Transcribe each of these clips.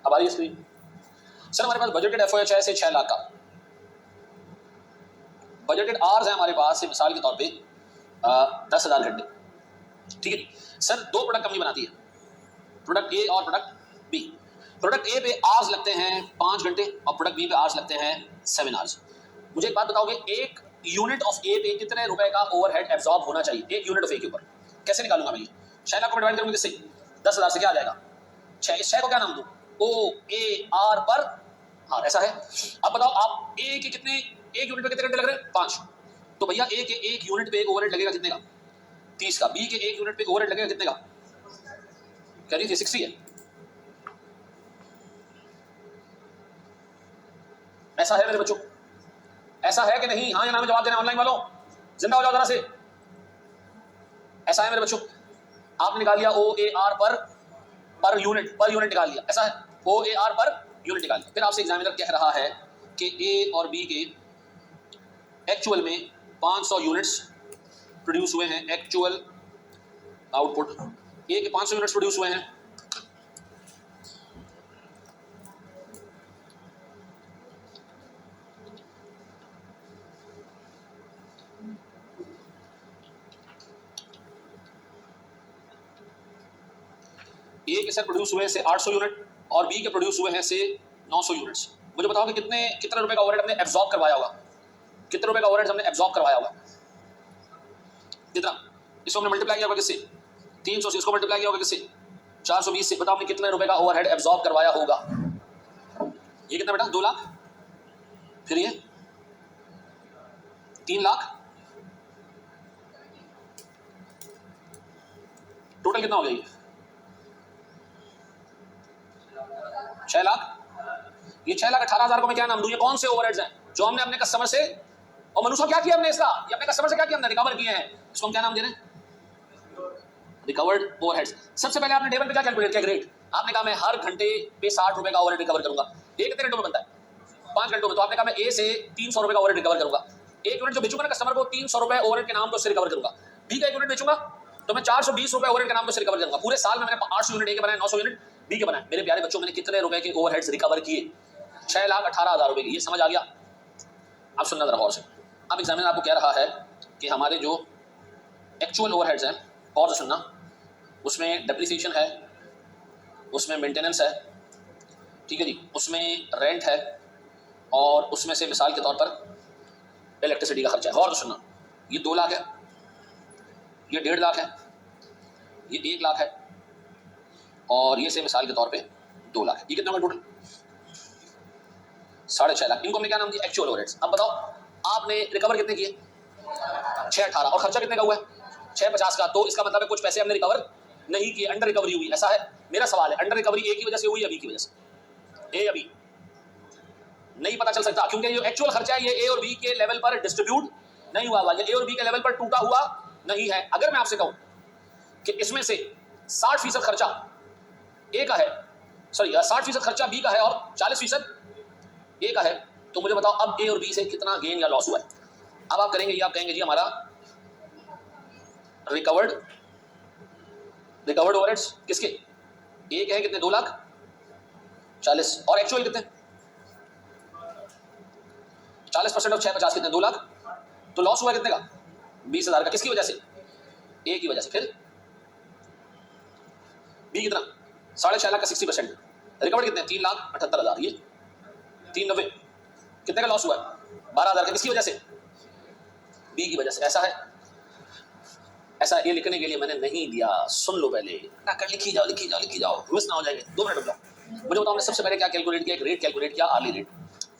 अब आ रही है स्क्रीन। सर हमारे पास बजटेड एफओएच है 6 लाख का, बजटेड आवर्स है हमारे पास से मिसाल के तौर पे 10,000 घंटे, ठीक है। सर दो प्रोडक्ट कंपनी बनाती है, प्रोडक्ट ए और प्रोडक्ट बी। प्रोडक्ट ए पे आवर्स लगते हैं 5 घंटे और प्रोडक्ट बी पे आवर्स लगते हैं 7 आवर्स। मुझे एक बात बताओगे, एक यूनिट ऑफ ए पे कितने रुपए का ओवरहेड एब्जॉर्ब होना चाहिए? एक यूनिट ऑफ ए के ऊपर कैसे निकालूंगा मैं? 6 लाख को डिवाइड करूंगा किससे? 10,000 से, क्या आ जाएगा? 6। इस 6 को क्या नाम दूं? ओ ए आर पर आर, ऐसा है। अब बताओ आप ए के कितने, एक यूनिट पे कितने घंटे लग रहे हैं? 5। तो भैया ए के एक यूनिट पे ओवरहेड लगेगा कितने का? 30 का। बी के एक यूनिट पे ओवरहेड लगेगा कितने का? क्या जी 60 है। ऐसा है मेरे बच्चों, ऐसा है कि नहीं? हाँ या ना में जवाब देना ऑनलाइन वालों, जिंदा हो जाओ जरा से। ऐसा है मेरे बच्चों, आपने निकाल लिया ओ ए आर पर यूनिट निकाल लिया, ऐसा है। ओ ए आर पर यूनिट निकाल लिया। फिर आपसे एग्जामिनर कह रहा है कि ए और बी के एक्चुअल में 500 यूनिट्स प्रोड्यूस हुए हैं, एक्चुअल आउटपुट ए के 500 यूनिट्स प्रोड्यूस हुए हैं। ए के सर प्रोड्यूस हुए से 800 यूनिट और बी के प्रोड्यूस हुए हैं से 900 यूनिट्स। मुझे बताओ कि कितने रुपए का ओवरहेड हमने एब्जॉर्ब करवाया होगा? कितने रुपए का ओवरहेड हमने एब्जॉर्ब करवाया होगा? कितना? इसको हमने मल्टीप्लाई किया होगा किससे? 300 से। इसको मल्टीप्लाई किया होगा किससे? 420 से। बताओ हमने कितने रुपए का ओवरहेड एब्जॉर्ब करवाया होगा? ये कितना बेटा? 2 लाख। फिर ये 3 लाख। टोटल कितना हो गया? ये 6 लाख। ये 6,18,000 को मैं क्या नाम दूं? ये कौन से ओवरहेड्स हैं जो हमने अपने कस्टमर से, और मनुष्य क्या किया हमने इसका, ये अपने कस्टमर से क्या किया हमने? रिकवर किए हैं। इसको हम क्या नाम दे रहे हैं? Recovered overheads. सबसे पहले आपने टेबल पे क्या कैलकुलेट किया? ग्रेड। आपने कहा मैं हर घंटे पे 60 रुपए का ओवरहेड रिकवर करूंगा। ये कितने घंटों में बनता है? 5 घंटों में। तो आपने कहा मैं ए से 300 रुपए का ओवरहेड रिकवर करूंगा। एक यूनिट जो बेचूंगा ना कस्टमर को 300 रुपए ओवरहेड के नाम पे उससे रिकवर करूंगा। बी का एक यूनिट बेचूंगा तो मैं 420 रुपए ओवरहेड के नाम पे उससे रिकवर करूंगा। पूरे साल में मैंने 800 यूनिट ए के बनाए, 900 यूनिट बी के बनाए। मेरे प्यारे बच्चों, मैंने कितने रुपए के ओवरहेड्स रिकवर किए? 6,18,000 रुपए की। ये समझ आ गया? अब सुनना जरा गौर से। अब एग्जामिनर आपको कह रहा है कि हमारे जो एक्चुअल ओवरहेड्स हैं, और तो सुनना, उसमें डेप्रिसिएशन है, उसमें मेंटेनेंस है, ठीक है जी, उसमें रेंट है, और उसमें से मिसाल के तौर पर इलेक्ट्रिसिटी का खर्चा है। और तो सुनना, ये 2 लाख है, ये 1.5 लाख है, ये 1 लाख है, और ये से मिसाल के तौर पे 2 लाख है। ये कितना होगा टोटल? 6.5 लाख। इनको हमने क्या नाम दिया? Actual overheads. अब बताओ आपने रिकवर कितने किए? 618, और खर्चा कितने का हुआ है? 650 का। तो इसका मतलब है कुछ पैसे हमने रिकवर नहीं किए, अंडर रिकवरी हुई, ऐसा है। मेरा सवाल है, अंडर रिकवरी ए की वजह से हुई या बी की वजह से? ए या बी? नहीं पता चल सकता, क्योंकि ये एक्चुअल खर्चा है, ये ए और बी के लेवल पर डिस्ट्रीब्यूट नहीं हुआ हुआ, ये ए और बी के लेवल पर टूटा हुआ नहीं है। अगर मैं आपसे कहूं कि इसमें से 60% खर्चा ए का है, सॉरी 60% खर्चा बी का है और 40% ए का है, तो मुझे बताओ अब ए और बी से कितना गेन या लॉस हुआ है? अब आप करेंगे ये, आप कहेंगे जी हमारा रिकवर्ड ओवरहेड्स किसके? ए के हैं कितने? 2 लाख 40, और एक्चुअल कितने? 40% ऑफ 650 कितने? 2 लाख। तो लॉस हुआ कितने का? 20,000 का। किसकी वजह से? ए की वजह से। फिर बी कितना? 6.5 लाख का 60%। रिकवर्ड कितने? 3,78,000। ये 390 कितने का लॉस हुआ है? 12,000 का। किसकी वजह से? बी की वजह से। ऐसा है, ऐसा ये लिखने के लिए मैंने नहीं दिया, सुन लो पहले ना, कर लिखी जाओ मिस ना हो जाएंगे। 2 मिनट रुक जाओ। मुझे बताओ हमने सबसे पहले क्या कैलकुलेट किया? एक रेट कैलकुलेट किया, आर्ली रेट,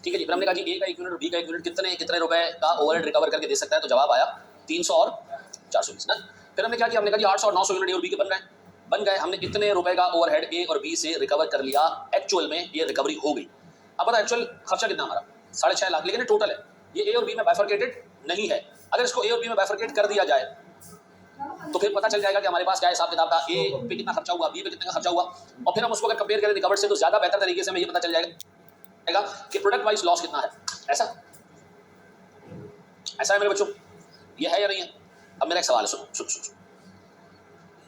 ठीक है जी। फिर हमने कहा जी ए का 1 यूनिट और बी का 1 यूनिट कितने रुपए का ओवरहेड रिकवर करके दे सकता है? तो जवाब आया 300 और 420 ना। फिर हमने क्या किया? हमने कहा जी 800 और 900 यूनिट ए और बी के बन गए। हमने इतने रुपए का ओवरहेड ए और बी से रिकवर कर लिया, एक्चुअल में ये रिकवरी हो गई। अब बता एक्चुअल खर्चा कितना हमारा? 6.5 लाख, लेकिन टोटल है, ये ए और बी में बाइफरकेटेड नहीं है। अगर इसको ए और बी में बाइफरकेट कर दिया जाए तो फिर पता चल जाएगा कि हमारे पास क्या हिसाब किताब था, ए पे कितना खर्चा हुआ, बी पे कितने का खर्चा हुआ, और फिर हम उसको अगर कंपेयर करें रिकवर्ड से तो ज्यादा बेहतर तरीके से हमें ये पता चल जाएगा कि प्रोडक्ट वाइज लॉस कितना है। ऐसा है मेरे बच्चों, ये है या नहीं है? अब मेरा एक सवाल है, सुनो।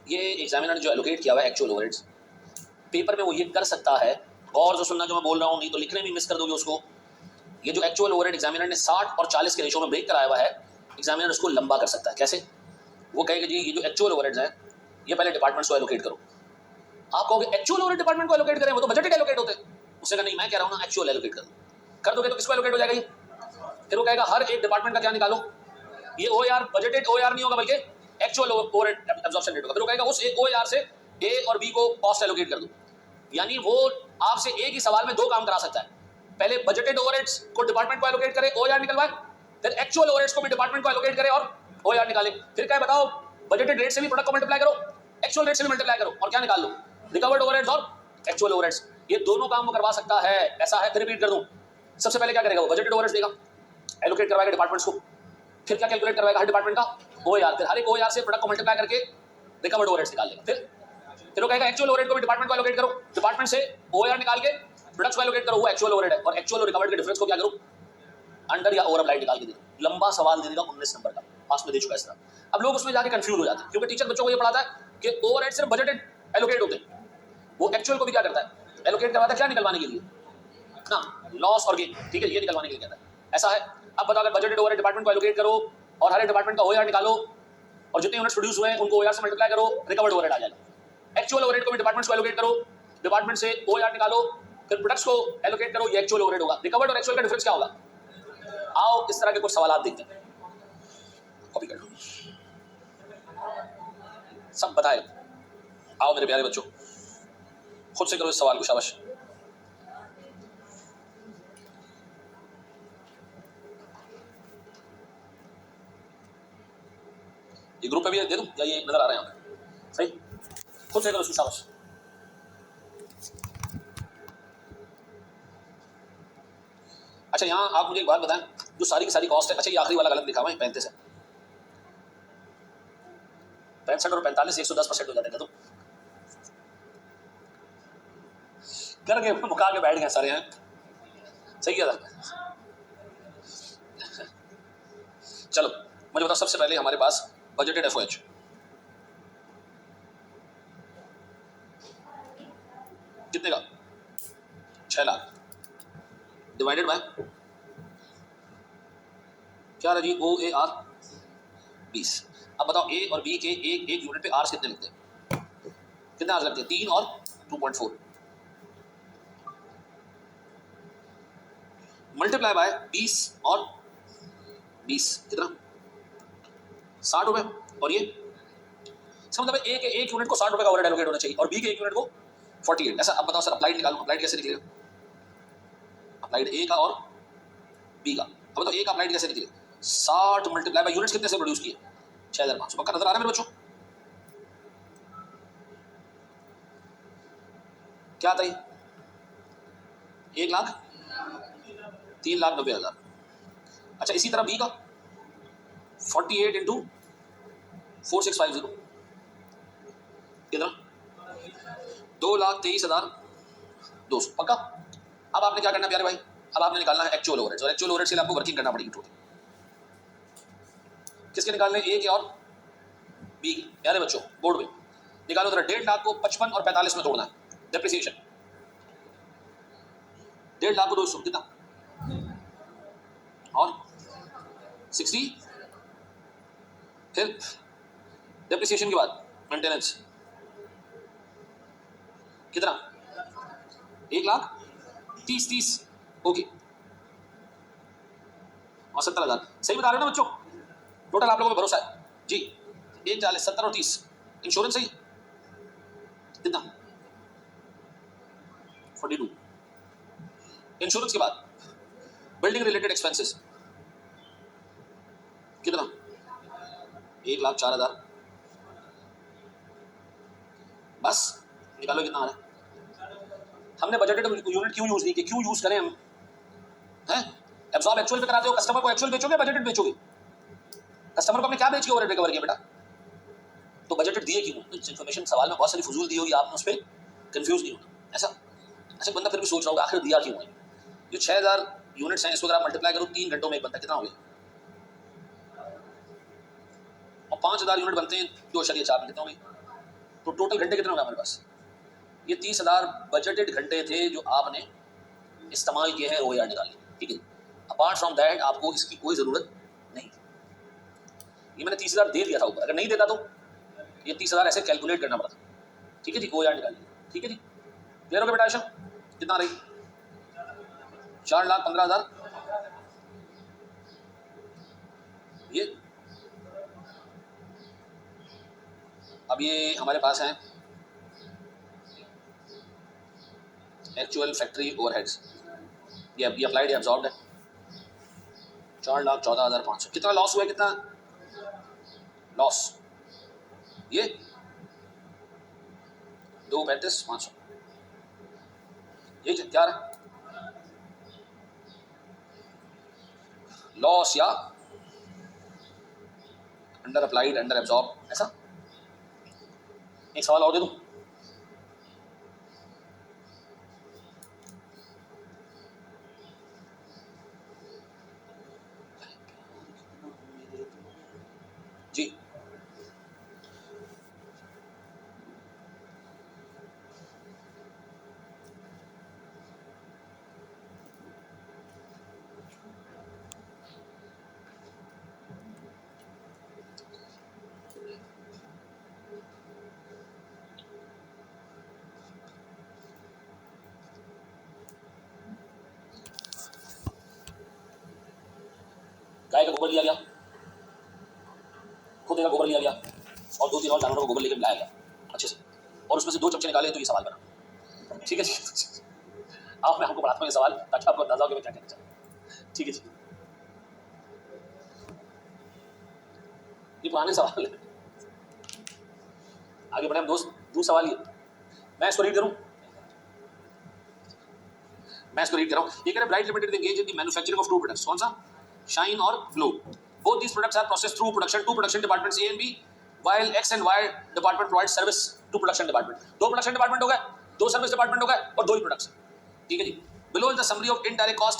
ये एग्जामिनर जो एलोकेट किया हुआ है एक्चुअल ओवरहेड्स, पेपर में वो ये कर सकता है गौर से सुनना जो मैं बोल रहा हूँ, नहीं तो लिखने में मिस कर दोगे उसको। ये जो एक्चुअल ओवरहेड एग्जामिनर ने 60 और 40 के रेशो में ब्रेक कराया हुआ है, एग्जामिनर उसको लंबा कर सकता है। कैसे? वो कहेगा जी ये जो एक्चुअल ओवरहेड्स हैं ये पहले डिपार्टमेंट्स को एलोकेट करो। आप कहोगे एक्चुअल ओवरहेड डिपार्टमेंट को एलोकेट करें, वो तो बजटेड एलोकेट होते हैं। उससे कहा नहीं, मैं कह रहा हूँ ना एक्चुअल एलोकेट कर दोगे तो किसको एलोकेट हो जाएगा ये? फिर वो कहेगा हर एक डिपार्टमेंट का क्या निकालो, ये ओआर बजटेड ओआर नहीं होगा बल्कि एक्चुअल ओवरहेड एब्जॉर्प्शन रेट होगा। फिर वो कहेगा उस ओआर से ए और बी को कॉस्ट एलोकेट कर दो। यानी वो आपसे एक ही सवाल में दो काम करा सकता है, पहले बजटेड ओवरहेड्स को डिपार्टमेंट को एलोकेट करे, ओआर निकलवाए, फिर एक्चुअल ओवरहेड्स को भी डिपार्टमेंट को एलोकेट करे और ओआर निकाले। फिर क्या बताओ, बजटेड रेट से भी प्रोडक्ट को मल्टीप्लाई करो, एक्चुअल रेट से भी मल्टीप्लाई करो और क्या निकाल लो, रिकवर्ड ओवरहेड्स और एक्चुअल ओवरहेड्स। ये दोनों काम वो करवा सकता है। ऐसा है, फिर रिपीट कर दूं, सबसे पहले क्या करेगा वो, बजटेड ओवरहेड्स देगा, एलोकेट करवाएगा डिपार्टमेंट्स को, फिर क्या कैलकुलेट करवाएगा हर डिपार्टमेंट का ओआर, फिर हर एक ओआर से प्रोडक्ट को मल्टीप्लाई करके रिकवर्ड ओवरहेड्स निकाल लेगा। फिर वो कहेगा एक्चुअल ओवरहेड को भी डिपार्टमेंट को एलोकेट करो, डिपार्टमेंट से ओआर निकाल के प्रोडक्ट्स को एलोकेट करो, वो एक्चुअल ओवरहेड है, और एक्चुअल और रिकवर्ड के डिफरेंस को क्या करो, अंडर या ओवर अप्लाइड निकाल के दे दो। लंबा सवाल दे देगा 19 नंबर का, पास में दे चुका है इस तरह। अब लोग उसमें जाके कंफ्यूज हो जाते हैं क्योंकि टीचर बच्चों को ये पढ़ाता है कि ओवरहेड सिर्फ बजटेड एलोकेट होते हैं, वो एक्चुअल को भी क्या करता है, एलोकेट करवाता है। क्या निकलवाने के लिए ना, लॉस और गेन, ठीक है, ये निकलवाने के लिए कहता है। ऐसा है। अब बताओ, अगर बजटेड ओवरहेड डिपार्टमेंट को एलोकेट करो और हर एक डिपार्टमेंट का ओआर निकालो और जितने यूनिट्स प्रोड्यूस हुए हैं उनको ओआर से मल्टीप्लाई करो, रिकवर्ड ओवरहेड आ जाएगा। एक्चुअल ओवरहेड को भी डिपार्टमेंट्स को एलोकेट करो, डिपार्टमेंट से ओआर निकालो, फिर प्रोडक्ट्स को एलोकेट करो, ये एक्चुअल ओवरहेड होगा। रिकवर्ड और एक्चुअल का डिफरेंस क्या होगा? आओ इस तरह के कुछ सवाल देखते हैं, कॉपी कर लो, सब बताए। आओ मेरे प्यारे बच्चों, खुद से करो इस सवाल को, शाबाश। ये ग्रुप पे भी दे दूं या ये नजर आ रहा है यहाँ? सही, खुद से करो इसको, शाबाश। अच्छा, यहाँ आप मुझे एक बात बताएं, जो सारी की सारी कॉस्ट है, अच्छा ये आखिरी वाला गलत लिखा हुआ है, 35 है, 65 और 45 110% हो जाता है। तो करके मुका के बैठ गए सारे हैं, सही किया था। चलो मुझे बताओ, सबसे पहले हमारे पास बजटेड एफओएच कितने का, 6 लाख डिवाइडेड बाय क्या रहा जी, OAR 20। अब बताओ ए और बी के एक एक यूनिट पे आर्स कितने लगते हैं, कितने आर्स लगते हैं, 3 और 2.4, मल्टीप्लाई बाय 20 और 20 कितना, 60 रुपए। और ये इसका मतलब ए के एक यूनिट को 60 रुपए का ओवरहेड एलोकेट होना चाहिए और बी के एक यूनिट को 48। ऐसा। अब बताओ सर, अप्लाइड निकालो, अप्लाइड कैसे निकलेगा, अप्लाइड ए का और बी का। अब बताओ ए का अप्लाइड कैसे निकले, 60 मल्टीप्लाई बाय यूनिट्स कितने से प्रोड्यूस किए, 6500। पक्का नजर आ रहा है मेरे बच्चों? क्या था ये, 1 लाख 3,90,000। अच्छा, इसी तरह बी का 48 इंटू 4650 कितना, 2,23,200। पक्का। अब आपने क्या करना प्यारे भाई, अब आपने निकालना है एक्चुअल ओवरहेड्स, और एक्चुअल ओवरहेड्स के लिए आपको वर्किंग करना पड़ेगी टोटल। किसके निकालने, ए के और बी के। प्यारे बच्चों बोर्ड में निकालो जरा, 1.5 लाख को 55 और 45 में तोड़ना है, डेप्रिसिएशन 1.5 लाख को 200 कितना, और 60, फिर डेप्रिसिएशन के बाद मेंटेनेंस कितना, 1,30,30 ओके, और 70,000। सही बता रहे हो ना बच्चों, टोटल आप लोगों को भरोसा है जी, 1,40 70 और 30। इंश्योरेंस सही कितना, 42। इंश्योरेंस के बाद बिल्डिंग रिलेटेड एक्सपेंसेस कितना, 1,04,000। बस निकालो कितना आ रहा है। हमने बजटेड यूनिट क्यों यूज नहीं किया, क्यों यूज करें हम, हैं? एब्जॉर्ब एक्चुअल पे कराते हो, कस्टमर को एक्चुअल बेचोगे, बजटेड बेचोगे, कस्टमर को हमने क्या बेच के ओवरहेड रिकवर किया बेटा, तो बजटेड दिए क्यों? इन्फॉर्मेशन सवाल में बहुत सारी फजूल दी होगी, आपने उस पर कंफ्यूज नहीं होना। ऐसा अच्छा, बंदा फिर भी सोच रहा होगा आखिर दिया क्यों है। जो 6,000 यूनिट्स हैं, इसको अगर आप मल्टीप्लाई करो 3 घंटों में एक बनता कितना हो गया, और 5,000 यूनिट बनते हैं 2.4 में, कितना हो गया, तो टोटल घंटे कितने हो गए हमारे पास, ये 30,000 बजटेड घंटे थे जो आपने इस्तेमाल किए हैं OAR निकालने, ठीक है। अपार्ट फ्रॉम दैट आपको इसकी कोई ज़रूरत नहीं। ये मैंने 30,000 दे दिया था ऊपर, अगर नहीं देता तो ये 30,000 ऐसे कैलकुलेट करना पड़ता, ठीक है जी। OAR निकाल लिया, ठीक है जी। क्लियर हो गया बेटा आयशा? कितना रही? 4,15,000। ये अब ये हमारे पास है एक्चुअल फैक्ट्री ओवरहेड्स, ये अप्लाइड है, एब्जॉर्ब्ड है। 4,14,500। कितना लॉस हुआ है? कितना लॉस? ये 2,35,500। ये क्या रहा? लॉस या अंडर अप्लाइड, अंडर एब्जॉर्ब, ऐसा। एक सवाल और दे दूं? जी गाय का गोबर लिया गया, खुद का गोबर लिया गया और 2-3 और जानवरों को गोबर लेकर मिलाया गया अच्छे से, और उसमें से 2 चमचे निकाले तो ये सवाल बना, ठीक है जी। आप मैं हमको पढ़ाता हूँ ये सवाल ताकि आपको अंदाजा हो कि मैं क्या कहना चाहता हूँ, ठीक है जी। ये पुराने सवाल है, आगे बढ़े हम दोस्त। दूसरा सवाल ये, मैं इसको रीड करूँ? मैं इसको रीड कर रहा हूँ। ये कह रहा है Bright Limited engage in the manufacturing of 2 products. कौन सा? शाइन और Glow. Both these products are processed through production 2 production departments A and B, while X and Y department provide service to production department. 2 production department हो गए, 2 service department हो गए और 2 ही products, ठीक है जी। Below the summary of indirect cost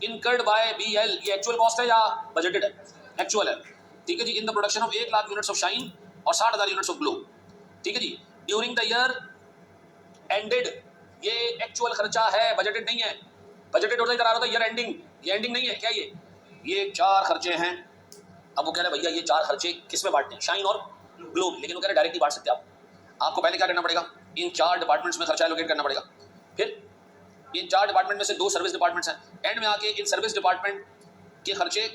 incurred by BL। ये actual cost है या बजटेड है? एक्चुअल है, ठीक है जी। In the production of 1 lakh units of Shine और 60,000 यूनिट्स ऑफ ग्लो, ठीक है जी। ड्यूरिंग द ईयर एंडेड, ये एक्चुअल खर्चा है, बजटेड नहीं है। बजटेड होता इधर आ रहा था ईयर एंडिंग, ये एंडिंग नहीं है क्या? ये 4 खर्चे हैं। अब वो कह रहे हैं भैया ये 4 खर्चे किस में बांटते हैं? शाइन और ग्लो में, लेकिन वो कह रहे डायरेक्टली बांट सकते आप। आपको पहले क्या करना पड़ेगा? इन 4 डिपार्टमेंट्स में खर्चा एलोकेट करना पड़ेगा, फिर इन 4 डिपार्टमेंट में से 2 सर्विस डिपार्टमेंट्स हैं, एंड में आके इन सर्विस डिपार्टमेंट के खर्चे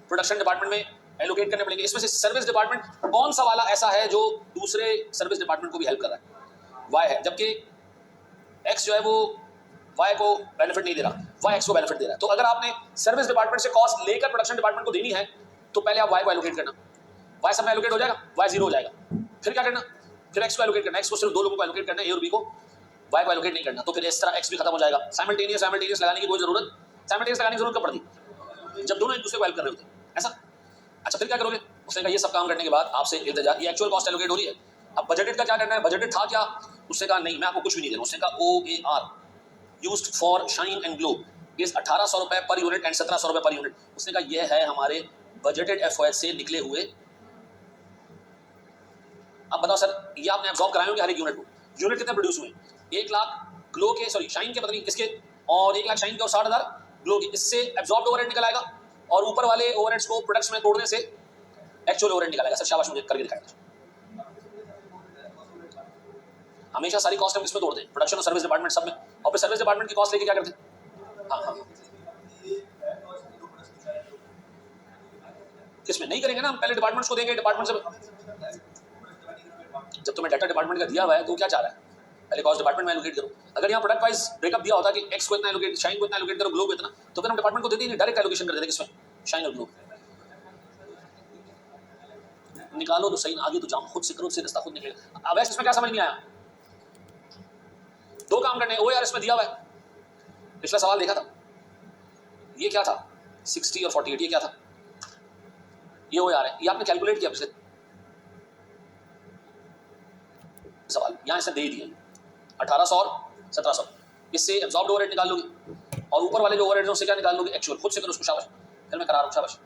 प्रोडक्शन डिपार्टमेंट में एलोकेट करने पड़ेंगे। इसमें से सर्विस डिपार्टमेंट कौन सा वाला ऐसा है जो दूसरे सर्विस डिपार्टमेंट को भी हेल्प कर रहा है? वाई है, जबकि एक्स जो है वो वाई को बेनिफिट नहीं दे रहा, वाई एक्स को बेनिफिट दे रहा है। तो अगर आपने सर्विस डिपार्टमेंट से कॉस्ट लेकर प्रोडक्शन डिपार्टमेंट को देनी है तो पहले आप वाई को एलोकेट करना, वाई सब में एलोकेट हो जाएगा, वाई 0 हो जाएगा। फिर क्या करना? फिर एक्स को एलोकेट करना, एक्स को सिर्फ 2 लोगों को एलोकेट करना है, ए और बी को, वाई को एलोकेट नहीं करना। तो फिर इस तरह एक्स भी खत्म हो जाएगा। साइमल्टेनियस लगाने की कोई जरूरत, साइमल्टेनियस लगाने की जरूरत कब पड़ती? जब दोनों एक दूसरे को हेल्प कर रहे होते, ऐसा। अच्छा फिर क्या करोगे? उसने कहा ये सब काम करने के बाद आपसे इंतजार, ये एक्चुअल कॉस्ट एलोकेट हो रही है, अब बजटेड का क्या करना है? बजटेड था क्या? उसने कहा नहीं, मैं आपको कुछ भी नहीं दे रहा हूं। उसने कहा OAR used for shine and glow is 1,800 रुपए पर यूनिट एंड 1,700 रुपए पर यूनिट। उसने कहा यह है हमारे बजटेड FOH से निकले हुए। अब बताओ सर, ये आपने एब्जॉर्ब कराए होंगे हर एक यूनिट को। यूनिट कितने प्रोड्यूस हुए? 1 लाख ग्लो के, सॉरी शाइन के, पता नहीं किसके, और 1 लाख शाइन के और 60,000 ग्लो के। इससे एब्जॉर्ब्ड ओवरहेड निकल आएगा और ऊपर वाले ओवरहेड्स को प्रोडक्ट्स में तोड़ने से एक्चुअल ओवरहेड निकालेगा। सर शाबाश, मुझे करके दिखाएगा। हमेशा सारी कॉस्ट हम किसमें तोड़ते हैं? प्रोडक्शन और सर्विस डिपार्टमेंट सब में, और फिर सर्विस डिपार्टमेंट की कॉस्ट लेके क्या करते हैं? हाँ किसमें नहीं करेंगे ना, हम पहले डिपार्टमेंट्स को देंगे, डिपार्टमेंट से। जब तुम्हें डाटा डिपार्टमेंट का दिया हुआ है तो क्या चाह रहा है? पहले कॉस्ट डिपार्टमेंट में एलोकेट करो। अगर यहाँ प्रोडक्ट वाइज ब्रेकअप दिया होता कि एक्स को इतना एलोकेट, शाइन को इतना एलोकेट करो, ग्लो को इतना, तो फिर हम डिपार्टमेंट को देते ही नहीं, डायरेक्ट एलोकेशन कर देते किसमें? शाइन और ग्लो। निकालो तो सही, आगे तो जाओ, खुद से करो, से रास्ता खुद निकलेगा। अब इसमें क्या समझ नहीं आया? 2 काम करने, OAR इसमें दिया हुआ है। पिछला सवाल देखा था, ये क्या था? 60 और 48, ये क्या था? ये OAR है, ये आपने कैलकुलेट किया पिछले सवाल, यहाँ इसने दे ही दिया 1,800 और 1,700। इससे एब्जॉर्ब्ड ओवरहेड निकाल लोगे और ऊपर वाले जो ओवरहेड हैं उससे क्या निकाल लोगे? एक्चुअल। खुद से करो उसको, शाबाश। फिर मैं करा रहा हूँ, शाबाश।